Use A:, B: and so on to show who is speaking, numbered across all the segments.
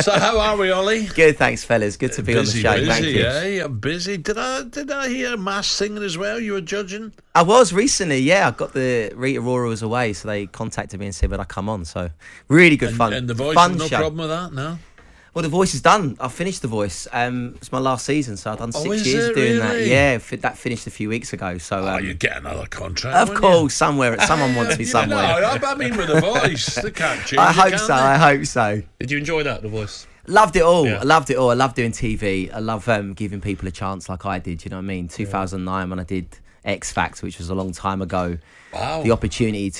A: So how are we, Ollie?
B: Good, thanks, fellas. Good to be on the show. Thank you.
A: Yeah, busy. Did I hear mass singing as well? You were judging?
B: I was recently, yeah. I got the Rita Ora was away, so they contacted me and said, would I come on? So really good fun.
A: And the Voice,
B: fun
A: no
B: show.
A: problem with that, no?
B: Well, The Voice is done. I finished The Voice. It's my last season, so I've done 6 years doing that. Yeah, that finished a few weeks ago. So
A: you get another contract.
B: Of course, somewhere. Someone wants me somewhere.
A: I mean, with The Voice, they can't change.
B: I hope so.
C: Did you enjoy that, The Voice?
B: Loved it all.
C: Yeah.
B: I loved it all. I love doing TV. I love giving people a chance like I did. You know what I mean? 2009 when I did X Factor, which was a long time ago.
A: Wow.
B: The opportunity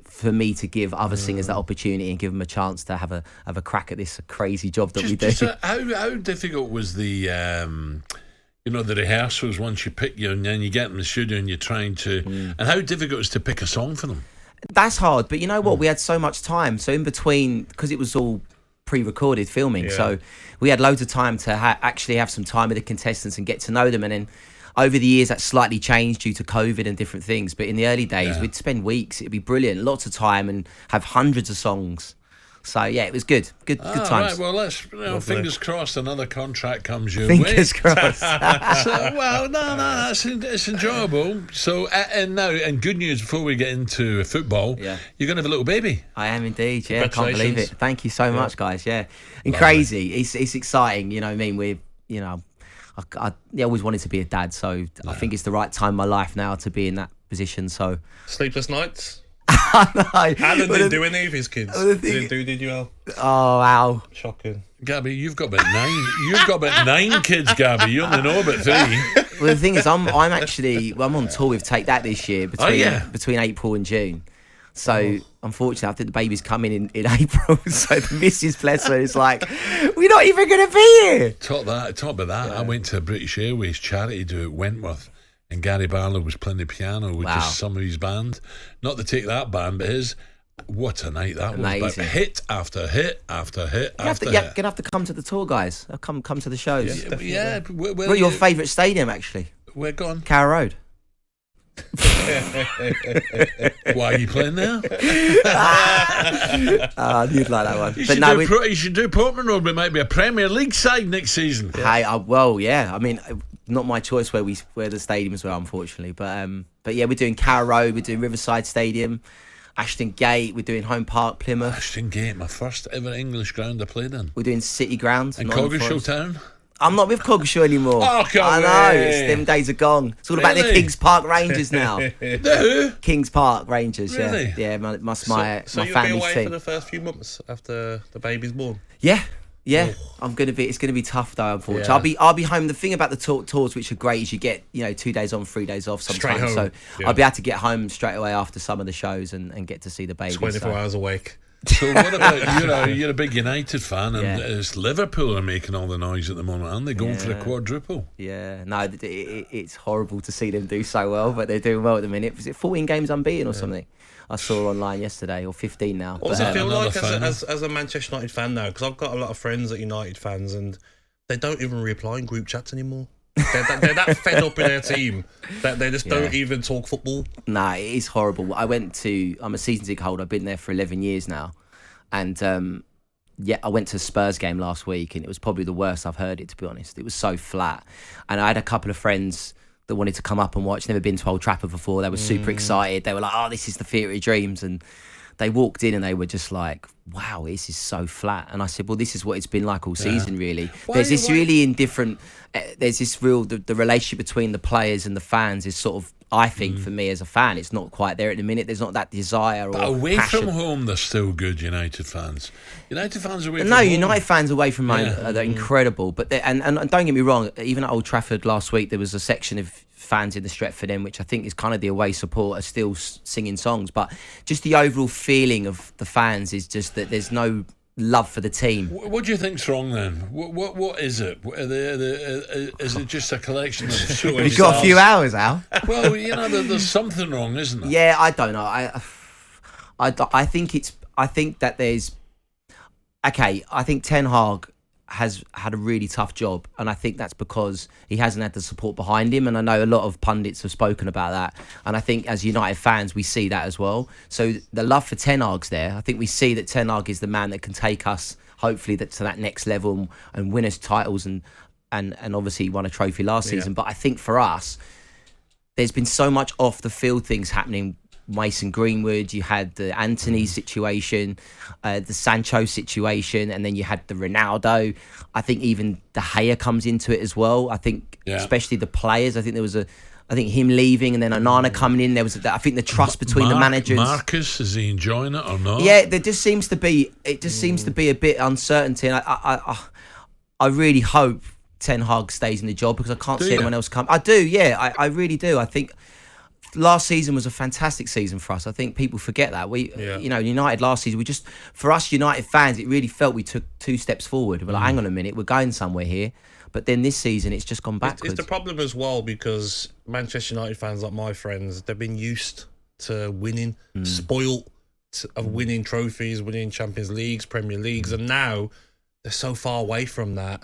B: for me to give other singers that opportunity and give them a chance to have a crack at this crazy job that we do.
A: How difficult was the the rehearsals once you pick you and then you get in the studio and you're trying to and how difficult is to pick a song for them?
B: That's hard, but you know what? We had so much time. So in between, because it was all pre-recorded filming, so we had loads of time to actually have some time with the contestants and get to know them. And then over the years, that slightly changed due to COVID and different things. But in the early days, we'd spend weeks. It'd be brilliant, lots of time, and have hundreds of songs. So yeah, it was good times.
A: Right, well, let's fingers crossed another contract comes your
B: Fingers
A: way.
B: crossed.
A: It's enjoyable. So and good news before we get into football, you're going to have a little baby.
B: I am indeed. Yeah, I can't believe it. Thank you so much, guys. Yeah, and
A: Lovely.
B: crazy. It's exciting. You know what I mean? I always wanted to be a dad, so I think it's the right time in my life now to be in that position. So
C: Sleepless nights?
B: I know.
C: Alan didn't do any of his kids. Did you, Al?
B: Oh, wow.
C: Shocking.
A: Gabby, you've got about 9. You've got about 9 kids, Gabby. You only know about 3.
B: Well, the thing is, I'm on tour with Take That this year between April and June. So unfortunately, I think the baby's coming in April. So the missus, bless her, is like, we're not even going to be here.
A: Talk about that. I went to a British Airways charity do at Wentworth, and Gary Barlow was playing the piano with just some of his band. Not to take that band, but his. What a night that was! But hit after hit after hit after hit.
B: You're gonna have to come to the tour, guys. Come to the shows.
A: Yeah.
B: Where's your favourite stadium, actually?
A: We're gone.
B: Carrow Road.
A: Why are you playing there?
B: You'd like that one.
A: You should do Portman Road, but it might be a Premier League side next season.
B: Hey, I mean, not my choice where the stadiums were, unfortunately. But yeah, we're doing Carrow Road, we're doing Riverside Stadium, Ashton Gate, we're doing Home Park, Plymouth.
A: Ashton Gate, my first ever English ground I played in.
B: We're doing City Ground.
A: And Coggeshall Town.
B: I'm not with Coggeshall anymore.
A: Oh,
B: I know, them days are gone. It's all about the Kings Park Rangers now.
A: The who?
B: Kings Park Rangers,
A: really?
B: Yeah. My
C: family's
B: team.
C: So you'll be away for the first few months after the baby's born?
B: Yeah. It's gonna be tough though, unfortunately. I'll be home. The thing about the tours which are great is you get 2 days on, 3 days off sometimes. So I'll be able to get home straight away after some of the shows and get to see the baby.
C: 24 hours awake.
A: So what about you're a big United fan, and it's Liverpool are making all the noise at the moment, aren't they? Going for a quadruple.
B: Yeah, no, it's horrible to see them do so well, but they're doing well at the minute. Was it 14 games unbeaten or something? I saw online yesterday, or 15 now.
C: What does it feel like as a Manchester United fan now? Because I've got a lot of friends that are United fans, and they don't even reply in group chats anymore. They're that fed up in their team that they just don't even talk football.
B: Nah, it is horrible. I'm a season ticket holder. I've been there for 11 years now. And I went to a Spurs game last week, and it was probably the worst I've heard it, to be honest. It was so flat. And I had a couple of friends that wanted to come up and watch. Never been to Old Trafford before. They were super excited. They were like, this is the theatre of dreams. And they walked in and they were just like, wow, this is so flat. And I said, well, this is what it's been like all season, really. There's this really indifferent... there's this real... The relationship between the players and the fans is sort of... I think for me as a fan, it's not quite there at the minute. There's not that desire or
A: away
B: passion.
A: from home, they're still good United fans. United fans away from
B: home.
A: No,
B: United fans away from home, they're incredible. But and don't get me wrong, even at Old Trafford last week, there was a section of fans in the Stretford End, which I think is kind of the away support, are still singing songs. But just the overall feeling of the fans is just that there's no love for the team.
A: What do you think's wrong then? What is it? Is it just a collection of
B: We've got a few hours, Al.
A: Well, there's something wrong, isn't there?
B: Yeah, I don't know. I think that there's... Okay, I think Ten Hag has had a really tough job, and I think that's because he hasn't had the support behind him, and I know a lot of pundits have spoken about that, and I think as United fans we see that as well. So the love for Ten Hag's there. I think we see that Ten Hag is the man that can take us hopefully to that next level and win us titles and obviously won a trophy last season. But I think for us, there's been so much off the field things happening. Mason Greenwood, you had the Anthony situation, the Sancho situation, and then you had the Ronaldo. I think even De Gea comes into it as well. I think especially the players. I think there was I think him leaving and then Onana coming in. There was I think the trust between the managers.
A: Marcus, is he enjoying it or not?
B: Yeah, there just seems to be. It just seems to be a bit uncertainty, and I really hope Ten Hag stays in the job because I can't see anyone else come. I do, yeah, I really do. I think last season was a fantastic season for us. I think people forget that. United last season, for us United fans, it really felt we took 2 steps forward. We're like, hang on a minute, we're going somewhere here. But then this season, it's just gone backwards.
C: It's the problem as well because Manchester United fans, like my friends, they've been used to winning, spoilt of winning trophies, winning Champions Leagues, Premier Leagues, and now they're so far away from that.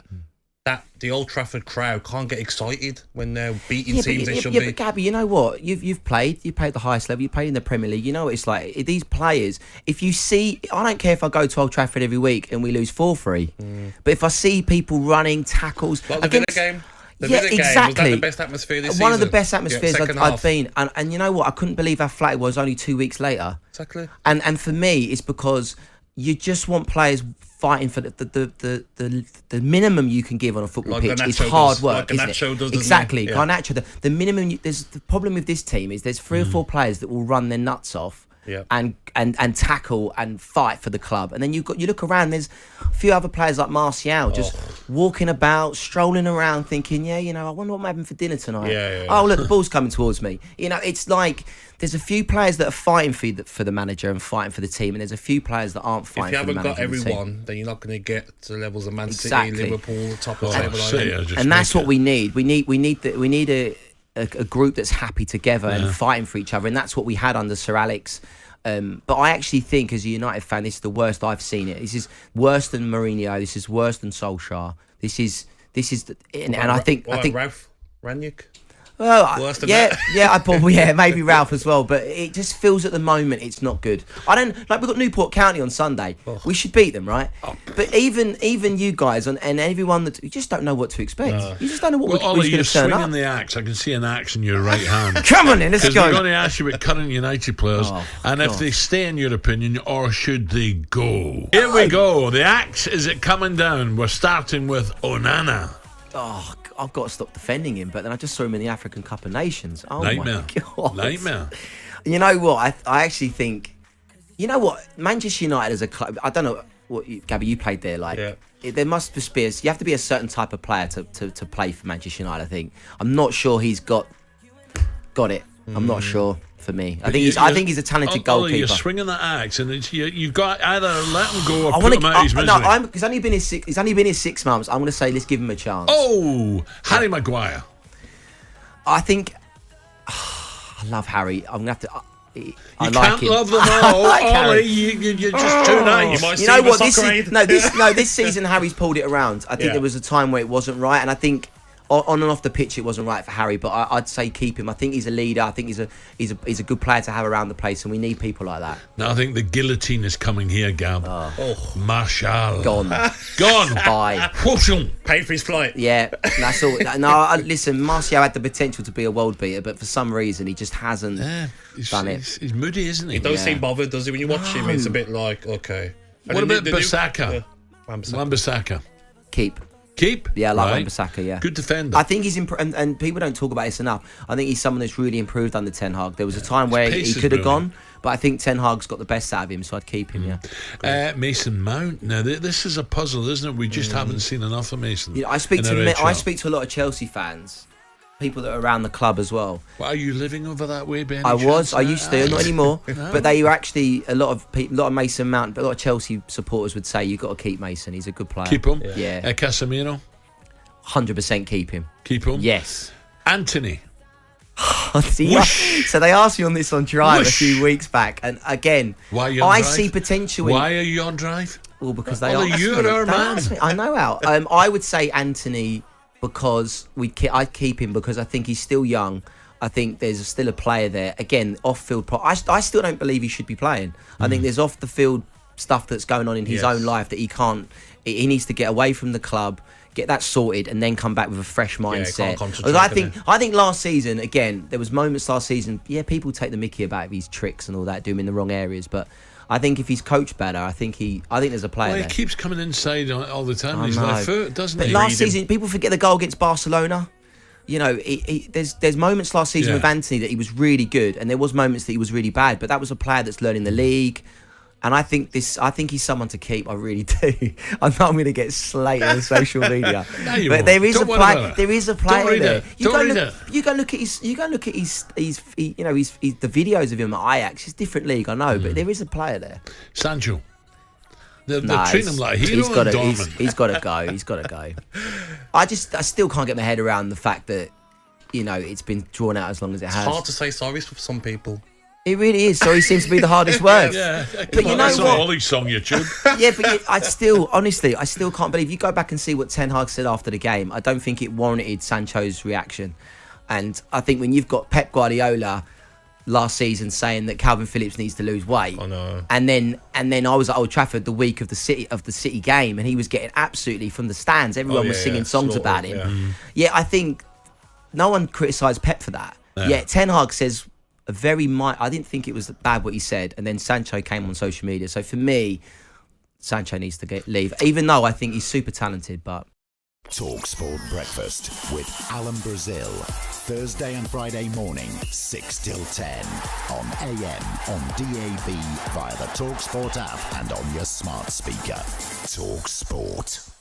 C: That the Old Trafford crowd can't get excited when they're beating teams they should be.
B: But Gabby, you know what? You've played the highest level. You played in the Premier League. You know what it's like. These players, if you see, I don't care if I go to Old Trafford every week and we lose 4-3, but if I see people running tackles
C: against the game.
B: Exactly.
C: Was that the best atmosphere this season?
B: One of the best atmospheres I've been. And you know what? I couldn't believe how flat it was only 2 weeks later.
C: Exactly.
B: And for me, it's because you just want players fighting for the minimum you can give on a football pitch is hard work, isn't it? Exactly. Garnacho, the minimum. There's the problem with this team is there's 3 or 4 players that will run their nuts off. And tackle and fight for the club, and then you look around. There's a few other players like Martial just walking about, strolling around, thinking, I wonder what I'm having for dinner tonight. Oh, look, the ball's coming towards me. It's like there's a few players that are fighting for the manager and fighting for the team, and there's a few players that aren't fighting for the manager.
C: If you haven't got everyone, then you're not going to get to the levels of Man City, Liverpool, top of the table.
B: And that's what we need. We need a group that's happy together and fighting for each other, and that's what we had under Sir Alex. But I actually think, as a United fan, this is the worst I've seen it. This is worse than Mourinho. This is worse than Solskjaer. I think
C: Ralph Rangnick.
B: Well, maybe Ralph as well. But it just feels at the moment it's not good. We've got Newport County on Sunday. We should beat them, right? But even you guys and everyone you just don't know what to expect. You just don't know what we're going to turn up.
A: Swinging the axe. I can see an axe in your right hand.
B: Come on, then, let's go.
A: Because we're going to ask you about current United players if they stay, in your opinion, or should they go? Here we go. The axe is it coming down. We're starting with Onana.
B: Oh, I've got to stop defending him, but then I just saw him in the African Cup of Nations. Oh,
A: Nightmare.
B: My God.
A: Nightmare.
B: You know what? I actually think, Manchester United as a club, I don't know what, Gabby, you played there, there must be, you have to be a certain type of player to play for Manchester United, I think. I'm not sure he's got it. I'm not sure. For me, I think he's a talented goalkeeper.
A: You're swinging that axe, and you've got either let him go or put him out of his misery.
B: No, because he's only been here 6 months. I'm going to say let's give him a chance.
A: Oh, Harry Maguire.
B: I think I love Harry. I'm going to have to.
A: I like him. Love them all. Ollie, you're just too nice.
B: You know what? This season Harry's pulled it around. I think there was a time where it wasn't right, and I think. On and off the pitch, it wasn't right for Harry, but I'd say keep him. I think he's a leader. I think he's a good player to have around the place, and we need people like that.
A: Now I think the guillotine is coming here, Gab. Martial
B: gone. Bye.
C: Paid for his flight.
B: Yeah, that's all. No, listen, Martial had the potential to be a world beater, but for some reason he just hasn't done it.
A: He's moody, isn't he?
C: He doesn't seem bothered, does he? When you watch him, it's a bit like okay.
A: What about Bissaka? Wan-Bissaka.
B: Keep. Yeah, I like Wan-Bissaka, yeah.
A: Good defender.
B: I think he's and people don't talk about this enough. I think he's someone that's really improved under Ten Hag. There was a time where he could have gone, but I think Ten Hag's got the best out of him, so I'd keep him,
A: Mason Mount. Now, this is a puzzle, isn't it? We just haven't seen enough of Mason.
B: I speak to a lot of Chelsea fans, people that are around the club as well.
A: Well, are you living over that way, Ben?
B: I used to, not anymore. No. But they were actually a lot of Mason Mount. But a lot of Chelsea supporters would say you've got to keep Mason. He's a good player.
A: Keep him.
B: Yeah.
A: Casemiro.
B: 100% keep him.
A: Keep him.
B: Yes.
A: Anthony.
B: So they asked me on this on Drive a few weeks back, and again, I see potential.
A: Why are you on Drive?
B: Well, because you're
A: our man.
B: I know how. I would say Anthony because I'd keep him because I think he's still young. I think there's still a player there. Again, off-field. I still don't believe he should be playing. I think there's off-the-field stuff that's going on in his own life that he can't He needs to get away from the club, get that sorted, and then come back with a fresh mindset. I think last season, again, there was moments last season. Yeah, people take the mickey about his tricks and all that, do him in the wrong areas, but I think if he's coached better, I think there's a player.
A: Well,
B: there.
A: He keeps coming inside all the time. He's left foot, doesn't he?
B: But last season, people forget the goal against Barcelona. You know, there's moments last season with Anthony that he was really good, and there was moments that he was really bad. But that was a player that's learning the league, and I think he's someone to keep. I really do. I know I'm going to get slated on social media, but there is a player. There is a player there. You go look at his. The videos of him at Ajax. It's a different league, I know, but there is a player there.
A: Sancho. They're treating him like a hero.
B: He's got to go. He's got to go. I still can't get my head around the fact that, you know, it's been drawn out as long as it has.
C: It's hard to say sorry for some people.
B: It really is. Sorry seems to be the hardest word.
A: But you know that's what? Olly's song, you tube.
B: But I still can't believe. You go back and see what Ten Hag said after the game. I don't think it warranted Sancho's reaction. And I think when you've got Pep Guardiola last season saying that Calvin Phillips needs to lose weight.
C: I know.
B: And then I was at Old Trafford the week of the City game, and he was getting absolutely from the stands. Everyone was singing songs about him. I think no one criticised Pep for that. Yeah, Ten Hag says I didn't think it was bad what he said, and then Sancho came on social media. So for me, Sancho needs to leave, even though I think he's super talented. But
D: talkSPORT Breakfast with Alan Brazil. Thursday and Friday morning, 6 till 10. On AM, on DAB, via the talkSPORT app and on your smart speaker. talkSPORT.